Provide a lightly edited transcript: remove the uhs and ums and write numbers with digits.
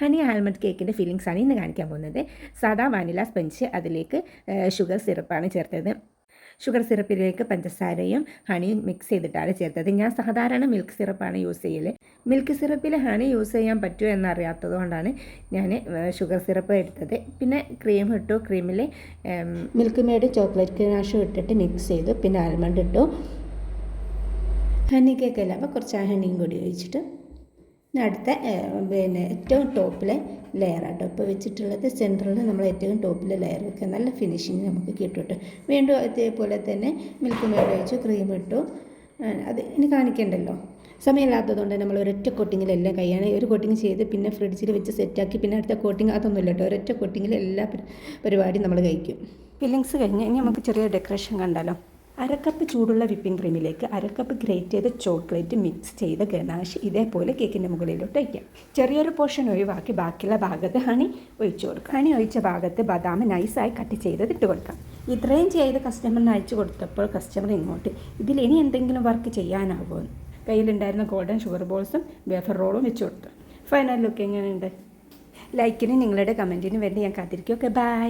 Honey almond കേക്കിൻ്റെ ഫില്ലിങ്സാണ് ഇന്ന് കാണിക്കാൻ പോകുന്നത്. സാദാ വാനില സ്പഞ്ച്, അതിലേക്ക് ഷുഗർ സിറപ്പാണ് ചേർത്തത്. ഷുഗർ സിറപ്പിലേക്ക് പഞ്ചസാരയും ഹണിയും മിക്സ് ചെയ്തിട്ടാണ് ചേർത്തത്. ഞാൻ സാധാരണ മിൽക്ക് സിറപ്പാണ് യൂസ് ചെയ്യൽ. മിൽക്ക് സിറപ്പിൽ ഹണി യൂസ് ചെയ്യാൻ പറ്റുമോ എന്നറിയാത്തത് കൊണ്ടാണ് ഞാൻ ഷുഗർ സിറപ്പ് എടുത്തത്. പിന്നെ ക്രീം ഇട്ടു. ക്രീമിൽ മിൽക്ക് മെയ്ഡ് ചോക്ലേറ്റ് ഗനാഷും ഇട്ടിട്ട് മിക്സ് ചെയ്തു. പിന്നെ ആൽമണ്ട് ഇട്ടു. ഹണി കേക്കല്ല, അപ്പോൾ കുറച്ച് ഹണിയും കൂടി ഒഴിച്ചിട്ട് അടുത്ത ഏറ്റവും ടോപ്പിലെ ലെയറാട്ടോ ഇപ്പോൾ വെച്ചിട്ടുള്ളത്. സെൻറ്ററിൽ നമ്മൾ ഏറ്റവും ടോപ്പിലെ ലെയർ വെക്കുക. നല്ല ഫിനിഷിങ് നമുക്ക് കിട്ടും. വീണ്ടും അതേപോലെ തന്നെ മിൽക്ക് മെയ്ഡ് ഒഴിച്ചു, ക്രീം ഇട്ടു. അത് ഇനി കാണിക്കണ്ടല്ലോ, സമയമില്ലാത്തതുകൊണ്ട് നമ്മൾ ഒരൊറ്റ കോട്ടിങ്ങിലെല്ലാം കഴിയാണ്. ഒരു കോട്ടിങ് ചെയ്ത് പിന്നെ ഫ്രിഡ്ജിൽ വെച്ച് സെറ്റാക്കി പിന്നെ അടുത്ത കോട്ടിങ് അതൊന്നുമില്ല കേട്ടോ. ഒരൊറ്റ കോട്ടിങ്ങിൽ എല്ലാ പരിപാടിയും നമ്മൾ കഴിക്കും. ഫില്ലിങ്സ് കഴിഞ്ഞ് ഇനി നമുക്ക് ചെറിയ ഡെക്കറേഷൻ കണ്ടാലോ. അരക്കപ്പ് ചൂടുള്ള വിപ്പിംഗ് ക്രീമിലേക്ക് അരക്കപ്പ് ഗ്രേറ്റ് ചെയ്ത ചോക്ലേറ്റ് മിക്സ് ചെയ്ത ഗനാഷ് ഇതേപോലെ കേക്കിൻ്റെ മുകളിലോട്ട് വയ്ക്കാം. ചെറിയൊരു പോർഷൻ ഒഴിവാക്കി ബാക്കിയുള്ള ഭാഗത്ത് ഹണി ഒഴിച്ചു കൊടുക്കാം. ഹണി ഒഴിച്ച ഭാഗത്ത് ബദാം നൈസായി കട്ട് ചെയ്തത് ഇട്ട് കൊടുക്കാം. ഇത്രയും ചെയ്ത് കസ്റ്റമറിന് അയച്ചു കൊടുത്തപ്പോൾ കസ്റ്റമർ ഇങ്ങോട്ട് ഇതിൽ ഇനി എന്തെങ്കിലും വർക്ക് ചെയ്യാനാകുമോ, കയ്യിലുണ്ടായിരുന്ന ഗോൾഡൻ ഷുഗർ ബോൾസും വേഫർ റോളും വെച്ച് കൊടുത്തു. ഫൈനൽ ലുക്ക് എങ്ങനെയുണ്ട്? ലൈക്കിന് നിങ്ങളുടെ കമൻറ്റിന് വേണ്ടി ഞാൻ കാത്തിരിക്കും. Okay, by.